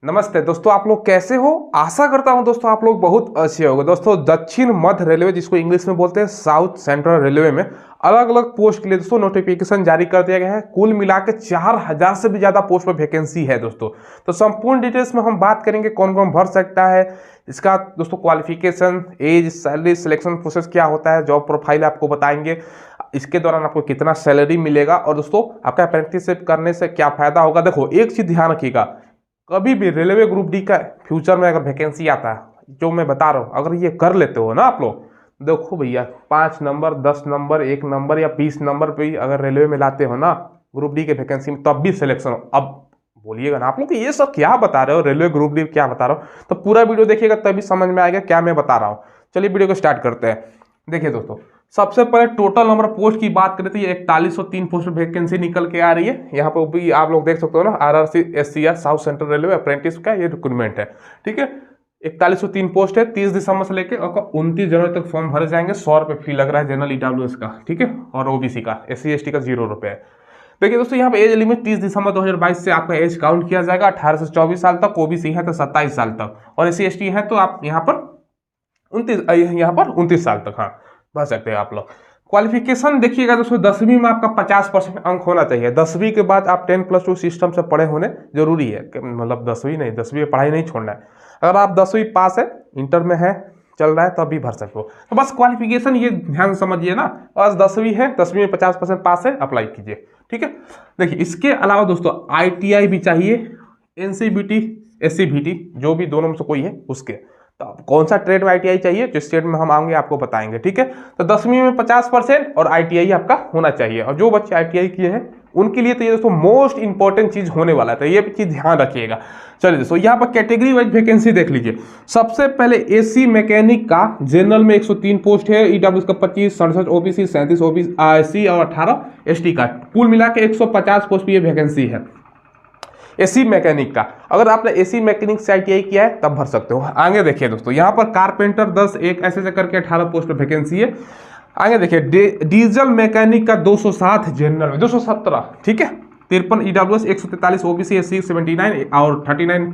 नमस्ते दोस्तों, आप लोग कैसे हो। आशा करता हूं दोस्तों आप लोग बहुत अच्छे होंगे। दोस्तों दक्षिण मध्य रेलवे, जिसको इंग्लिश में बोलते हैं साउथ सेंट्रल रेलवे में, अलग अलग पोस्ट के लिए दोस्तों नोटिफिकेशन जारी कर दिया गया है। कुल मिला के 4000 से भी ज़्यादा पोस्ट पर वैकेंसी है दोस्तों। तो संपूर्ण डिटेल्स में हम बात करेंगे कौन कौन भर सकता है, इसका दोस्तों qualification, age, salary, selection process क्या होता है, जॉब प्रोफाइल आपको बताएंगे, इसके दौरान आपको कितना सैलरी मिलेगा और दोस्तों आपका अप्रेंटिसशिप करने से क्या फायदा होगा। देखो एक चीज़ ध्यान रखिएगा, कभी भी रेलवे ग्रुप डी का फ्यूचर में अगर वैकेंसी आता है जो मैं बता रहा हूँ, अगर ये कर लेते हो ना आप लोग, देखो भैया 5 नंबर, 10 नंबर, 1 नंबर या 20 नंबर पे अगर रेलवे में लाते हो ना ग्रुप डी के वैकेंसी में, तब भी सिलेक्शन हो। अब बोलिएगा ना आप लोग ये सब क्या बता रहे हो, रेलवे ग्रुप डी क्या बता रहा हूँ, तो पूरा वीडियो देखिएगा तभी समझ में आएगा क्या मैं बता रहा हूँ। चलिए वीडियो को स्टार्ट करते हैं। देखिए दोस्तों, सबसे पहले टोटल नंबर पोस्ट की बात करें तो ये 4103 पोस्ट वैकेंसी निकल के आ रही है। यहाँ पर भी आप लोग देख सकते हो ना, RRC SCR south central railway apprentice का ये रिक्रूटमेंट है। ठीक है, 4103 पोस्ट है। 30 दिसंबर से लेकर और 29 जनवरी तक फॉर्म भरे जाएंगे। 100 रुपये फी लग रहा है जनरल EWS का, ठीक है, और OBC का, SC ST का 0 रुपये है। देखिए दोस्तों, यहाँ पे एज लिमिट 30 दिसंबर 2022 से आपका एज काउंट किया जाएगा। 18 से 24 साल तक, OBC है तो 27 साल तक, और SC ST है तो आप यहाँ पर 29 साल तक हाँ भर सकते हैं आप लोग। क्वालिफिकेशन देखिएगा दोस्तों, 10वीं में आपका 50% अंक होना चाहिए। 10वीं के बाद आप 10+2 सिस्टम से पढ़े होने जरूरी है, मतलब 10वीं नहीं, 10वीं में पढ़ाई नहीं छोड़ना है। अगर आप 10वीं पास है, इंटर में है, चल रहा है, तो अभी भर सकते हो। तो बस क्वालिफिकेशन ये ध्यान समझिए ना, बस 10वीं है, 10वीं में 50% पास है, अप्लाई कीजिए। ठीक है, देखिए इसके अलावा दोस्तों ITI भी चाहिए, NCVT, SCVT जो भी दोनों में से कोई है उसके। तो कौन सा ट्रेड में ITI चाहिए, जिस स्टेट में हम आएंगे आपको बताएंगे। ठीक है, तो 10वीं में 50% और ITI आपका होना चाहिए। और जो बच्चे ITI किए हैं उनके लिए तो ये दोस्तों मोस्ट इंपॉर्टेंट चीज होने वाला है, तो ये चीज ध्यान रखिएगा। चलिए दोस्तों, यहाँ पर कैटेगरी वाइज वैकेंसी देख लीजिए। सबसे पहले AC मैकेनिक का जनरल में 103 पोस्ट है, EWS का 25, 67 OBC, 37 OBC SC और 18 ST का, कुल मिला के 150 पोस्ट की वैकेंसी है AC मैकेनिक का। अगर आपने AC मैकेनिक से ITI किया है तब भर सकते हो। आगे देखिए दोस्तों, यहाँ पर कारपेंटर 10, 1 ऐसे करके 18 पोस्ट पर वैकेंसी है। आगे देखिए डीजल मैकेनिक का 207 जनरल में, 217, ठीक है, 53 EWS, 143 OBC, SC 79 और 39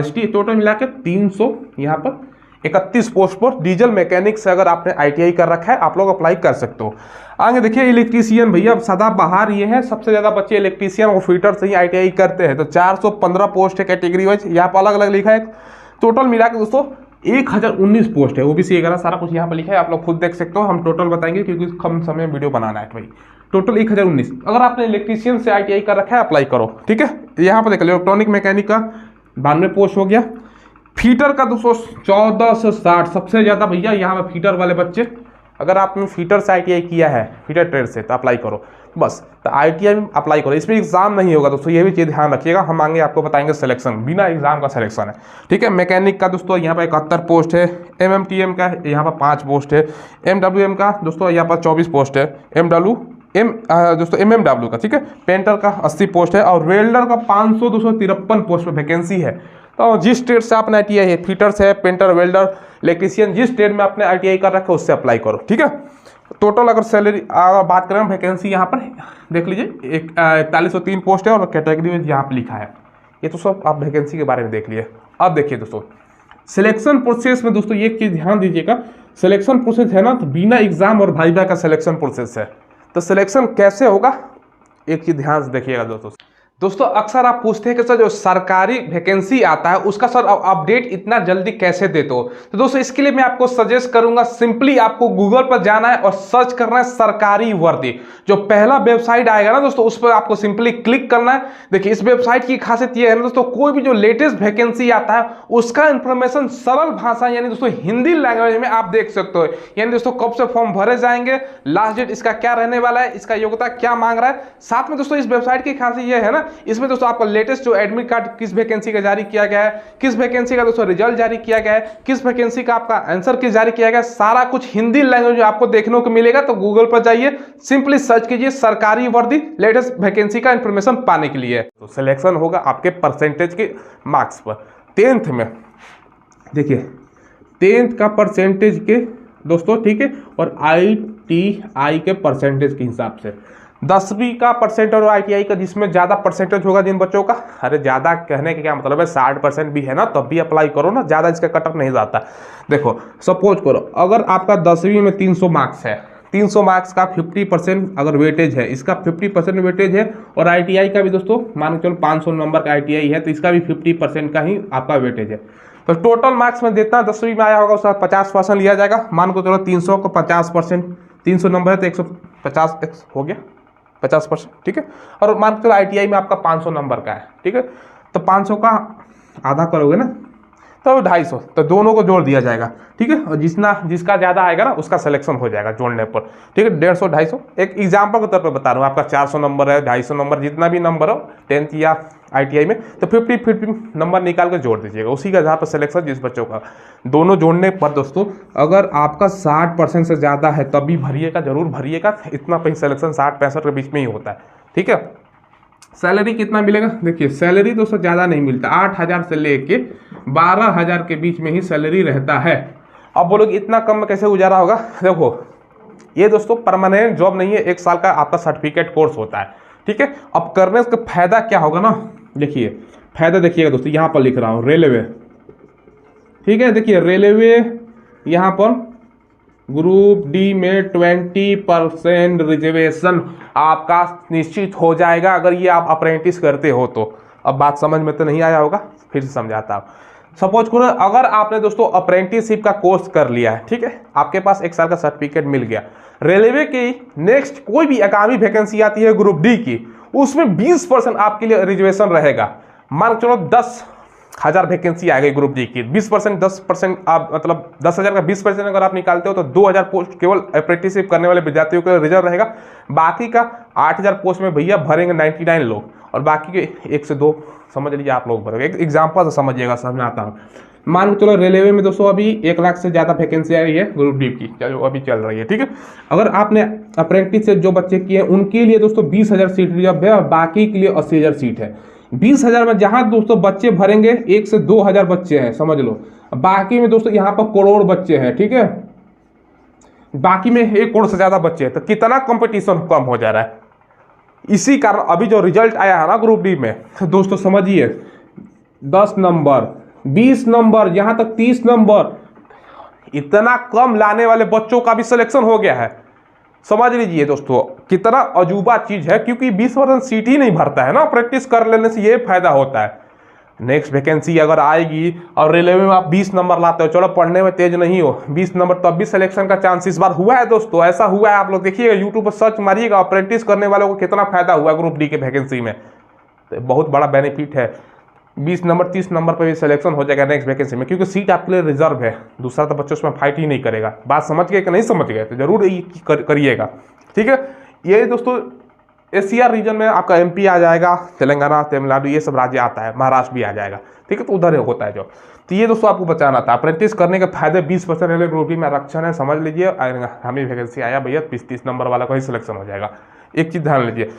ST, टोटल मिला के 300 यहाँ पर 31 पोस्ट पर डीजल मैकेनिक से अगर आपने ITI कर रखा है आप लोग अप्लाई कर सकते हो। आगे देखिए इलेक्ट्रीशियन, भैया सदा बाहर ये है, सबसे ज्यादा बच्चे इलेक्ट्रीशियन और फिटर से ही ITI करते हैं। तो 415 पोस्ट है कैटेगरी वाइज, यहाँ पर अलग अलग लिखा है। टोटल मिला के दोस्तों 1019 पोस्ट है, OBC 11, सारा कुछ यहाँ पर लिखा है, आप लोग खुद देख सकते हो। हम टोटल बताएंगे क्योंकि कम समय में वीडियो बनाना है भाई। टोटल 1019। अगर आपने इलेक्ट्रीशियन से ITI कर रखा है अप्लाई करो। ठीक है, यहाँ पर देख लो इलेक्ट्रॉनिक मैकेनिक का 92 पोस्ट हो गया। फीटर का 214 से 60, सबसे ज्यादा भैया यहाँ पर फीटर वाले बच्चे। अगर आपने फीटर से ITI किया है, फीटर ट्रेड से, तो अप्लाई करो बस। तो ITI में अप्लाई करो, इसमें एग्जाम नहीं होगा दोस्तों, ये भी चीज़ ध्यान रखिएगा। हम आगे आपको बताएंगे सिलेक्शन, बिना एग्जाम का सिलेक्शन है। ठीक है, मैकेनिक का दोस्तों यहाँ पर 71 पोस्ट है। MMTM का यहाँ पर 5 पोस्ट है। MWM का दोस्तों यहाँ पर 24 पोस्ट है। दोस्तों MMW का, ठीक है, पेंटर का 80 पोस्ट है। और वेल्डर का 253 पोस्ट पर वैकेंसी है। तो जिस स्टेट से आपने ITI है, फीटर से, पेंटर, वेल्डर, इलेक्ट्रीशियन, जिस स्टेट में आपने ITI कर रखा है उससे अप्लाई करो। ठीक है, टोटल अगर सैलरी बात करें वैकेंसी यहाँ पर देख लीजिए, 4103 पोस्ट है और कैटेगरी में यहाँ पर लिखा है। ये तो सब आप वैकेंसी के बारे में देख लिए। अब देखिए दोस्तों, सिलेक्शन प्रोसेस में दोस्तों एक चीज़ ध्यान दीजिएगा, सिलेक्शन प्रोसेस है ना, तो बिना एग्जाम और वाइवा का सिलेक्शन प्रोसेस है। तो सिलेक्शन कैसे होगा एक चीज़ ध्यान से देखिएगा दोस्तों, अक्सर आप पूछते हैं कि सर जो सरकारी वैकेंसी आता है उसका सर अपडेट इतना जल्दी कैसे देते हो। तो दोस्तों इसके लिए मैं आपको सजेस्ट करूंगा, सिंपली आपको गूगल पर जाना है और सर्च करना है सरकारी वर्दी। जो पहला वेबसाइट आएगा ना दोस्तों, उस पर आपको सिंपली क्लिक करना है। देखिए इस वेबसाइट की खासियत ये है ना दोस्तों, कोई भी जो लेटेस्ट वैकेंसी आता है उसका इंफॉर्मेशन सरल भाषा यानी दोस्तों हिंदी लैंग्वेज में आप देख सकते हो। यानी दोस्तों कब से फॉर्म भरे जाएंगे, लास्ट डेट इसका क्या रहने वाला है, इसका योग्यता क्या मांग रहा है। साथ में दोस्तों इस वेबसाइट की खासियत ये है ना, इसमें दोस्तों आपको लेटेस्ट जो एडमिट कार्ड किस वैकेंसी का जारी किया गया है, किस वैकेंसी का दोस्तों रिजल्ट जारी किया गया है, किस वैकेंसी का आपका आंसर किस जारी किया गया है, सारा कुछ हिंदी लैंग्वेज में आपको देखने को मिलेगा। तो गूगल पर जाइए, सिंपली सर्च कीजिए सरकारी वर्दी लेटेस्ट वैकेंसी का इंफॉर्मेशन पाने के लिए। तो सिलेक्शन होगा आपके परसेंटेज के मार्क्स पर। 10th में देखिए 10th का परसेंटेज के दोस्तों, ठीक है, और ITI के परसेंटेज के हिसाब से। 10वीं का परसेंट और ITI का जिसमें ज़्यादा परसेंटेज होगा जिन बच्चों का, अरे ज़्यादा कहने का क्या मतलब है, 60% भी है ना तब भी अप्लाई करो ना, ज़्यादा इसका कट ऑफ नहीं जाता। देखो सपोज करो अगर आपका 10वीं में 300 मार्क्स है, 300 मार्क्स का 50% अगर वेटेज है, इसका 50% वेटेज है, और ITI का भी दोस्तों मान के चलो 500 नंबर का ITI है तो इसका भी 50% का ही आपका वेटेज है। तो टोटल मार्क्स में जितना 10वीं में आया होगा उसका 50% लिया जाएगा। मान को चलो 300 को 50%, 300 नंबर है तो 150 हो गया 50%, ठीक है। और मान के चलो ITI में आपका 500 नंबर का है, ठीक है, तो 500 का आधा करोगे ना तो 250, तो दोनों को जोड़ दिया जाएगा, ठीक है। और जिसका ज़्यादा आएगा ना उसका सिलेक्शन हो जाएगा जोड़ने पर, ठीक है। 150 250 एक एग्जाम्पल के तौर पर बता रहा हूँ, आपका 400 नंबर है, 250 नंबर, जितना भी नंबर हो 10th या ITI में, तो 50 नंबर निकाल के जोड़ दीजिएगा, उसी का जहाँ पर सिलेक्शन जिस बच्चों का। दोनों जोड़ने पर दोस्तों अगर आपका 60% से ज़्यादा है तब भी भरिएगा, जरूर भरिएगा, इतना पे सिलेक्शन 60-65 के बीच में ही होता है, ठीक है। सैलरी कितना मिलेगा, देखिए सैलरी दोस्तों ज़्यादा नहीं मिलता, 8,000 से लेके 12,000 के बीच में ही सैलरी रहता है। अब बोलोगे इतना कम में कैसे गुजारा होगा, देखो ये दोस्तों परमानेंट जॉब नहीं है, 1 साल का आपका सर्टिफिकेट कोर्स होता है, ठीक है। अब करने का फायदा क्या होगा ना, देखिए फायदा देखिएगा दोस्तों, यहाँ पर लिख रहा हूँ रेलवे, ठीक है। देखिए रेलवे यहाँ पर ग्रुप डी में 20% रिजर्वेशन आपका निश्चित हो जाएगा अगर ये आप अप्रेंटिस करते हो तो। अब बात समझ में तो नहीं आया होगा, फिर से समझाता हूँ। सपोज करो अगर आपने दोस्तों अप्रेंटिसशिप का कोर्स कर लिया है, ठीक है, आपके पास 1 साल का सर्टिफिकेट मिल गया, रेलवे की नेक्स्ट कोई भी आगामी वैकेंसी आती है ग्रुप डी की, उसमें 20% आपके लिए रिजर्वेशन रहेगा। मान चलो 10,000 वैकेंसी आ गई ग्रुप डी की, 20% 10% आप मतलब 10,000 का 20% अगर आप निकालते हो तो 2,000 पोस्ट केवल अप्रेंटिसशिप करने वाले विद्यार्थियों के रिजर्व रहेगा। बाकी का 8,000 पोस्ट में भैया भरेंगे 99 लोग, और बाकी के 1 से 2 समझ लीजिए आप लोग भरोगे। एक एग्जाम्पल से समझिएगा, समझाता हूँ। मान के चलो रेलवे में दोस्तों अभी 1 लाख से ज़्यादा वैकेंसी आई है ग्रुप डी की, जो अभी चल रही है, ठीक है। अगर आपने अप्रेंटिस से जो बच्चे किए उनके लिए दोस्तों 20,000 सीट रिजर्व है, और बाकी के लिए 80,000 सीट है। 20,000 में जहां दोस्तों बच्चे भरेंगे 1 से 2,000 बच्चे हैं, समझ लो। बाकी में दोस्तों यहाँ पर करोड़ बच्चे हैं, ठीक है, बाकी में 1 करोड़ से ज्यादा बच्चे हैं, तो कितना कंपटीशन कम हो जा रहा है। इसी कारण अभी जो रिजल्ट आया है ना ग्रुप डी में, तो दोस्तों समझिए 10 नंबर 20 नंबर यहाँ तक 30 नंबर, इतना कम लाने वाले बच्चों का भी सिलेक्शन हो गया है। समझ लीजिए दोस्तों कितना अजूबा चीज है, क्योंकि 20% सीट ही नहीं भरता है ना, प्रैक्टिस कर लेने से ये फायदा होता है। नेक्स्ट वैकेंसी अगर आएगी और रेलवे में आप 20 नंबर लाते हो, चलो पढ़ने में तेज नहीं हो, 20 नंबर तब भी सिलेक्शन का चांस इस बार हुआ है दोस्तों, ऐसा हुआ है। आप लोग देखिएगा यूट्यूब पर सर्च मारिएगा अप्रेंटिस करने वालों को कितना फायदा हुआ ग्रुप डी के वैकेंसी में, तो बहुत बड़ा बेनिफिट है। 20 नंबर 30 नंबर पर भी सिलेक्शन हो जाएगा नेक्स्ट वैकेंसी में, क्योंकि सीट आपके लिए रिजर्व है, दूसरा तो बच्चों उसमें फाइट ही नहीं करेगा। बात समझ गए कि नहीं समझ गए, तो जरूर ये करिएगा, ठीक है। ये दोस्तों एशिया रीजन में आपका MP आ जाएगा, तेलंगाना तमिलनाडु ये सब राज्य आता है, महाराष्ट्र भी आ जाएगा, ठीक है, तो उधर होता है जो। तो ये दोस्तों आपको बचाना था। अप्रेंटिस करने के फायदे 20% रेलवे ग्रुप डी में आरक्षण है, समझ लीजिए। हमें वैकेंसी आया भैया 30 नंबर वाला का ही सिलेक्शन हो जाएगा। एक चीज़ ध्यान लीजिए,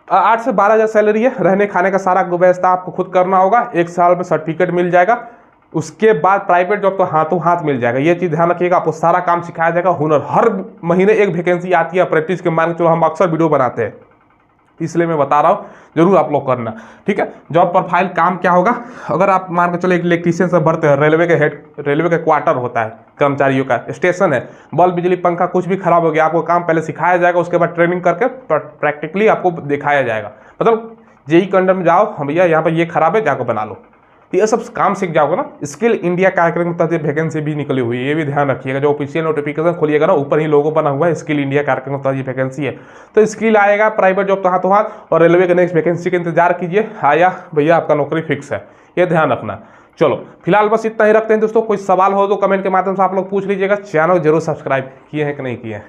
8 से 12,000 सैलरी है, रहने खाने का सारा व्यवस्था आपको खुद करना होगा, 1 साल में सर्टिफिकेट मिल जाएगा, उसके बाद प्राइवेट जॉब तो हाथों हाथ मिल जाएगा। ये चीज़ ध्यान रखिएगा, आपको सारा काम सिखाया जाएगा, हुनर। हर महीने एक वैकेंसी आती है अप्रेंटिस के, मान के चलो हम अक्सर वीडियो बनाते हैं, इसलिए मैं बता रहा हूँ, जरूर आप लोग करना, ठीक है। जॉब प्रोफाइल काम क्या होगा, अगर आप मान के चलो एक इलेक्ट्रीशियन से भरते हैं, रेलवे के क्वार्टर होता है कर्मचारियों का, स्टेशन है, बल्ब बिजली पंखा कुछ भी खराब हो गया, आपको काम पहले सिखाया जाएगा, उसके बाद ट्रेनिंग करके प्रैक्टिकली आपको दिखाया जाएगा। मतलब जेई के अंडर में जाओ, हम भैया यहाँ पर ये खराब है, जाकर बना लो, ये सब काम सीख जाओगे ना। स्किल इंडिया कार्यक्रम के तहत वैकेंसी भी निकली हुई है, ये भी ध्यान रखिएगा। जो ऑफिशियल नोटिफिकेशन खोलिएगा ना, ऊपर ही लोगो बना हुआ है स्किल इंडिया कार्यक्रम के तहत ये वैकेंसी है। तो स्किल आएगा, प्राइवेट जॉब तो हाथों हाथ, और रेलवे के नेक्स्ट वैकेंसी का इंतजार कीजिए, आया भैया आपका नौकरी फिक्स है, ये ध्यान रखना। चलो फिलहाल बस इतना ही रखते हैं दोस्तों। कोई सवाल हो तो कमेंट के माध्यम से आप लोग पूछ लीजिएगा। चैनल जरूर सब्सक्राइब किए हैं कि नहीं किए हैं,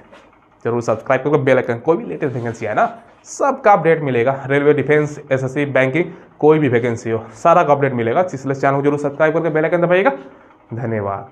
जरूर सब्सक्राइब करके बेल आइकन, कोई भी लेटेस्ट वैकेंसी है ना सबका अपडेट मिलेगा। रेलवे, डिफेंस, SSC, बैंकिंग, कोई भी वैकेंसी हो सारा का अपडेट मिलेगा, इसलिए चैनल को जरूर सब्सक्राइब करके बेल आइकन दबाइएगा। धन्यवाद।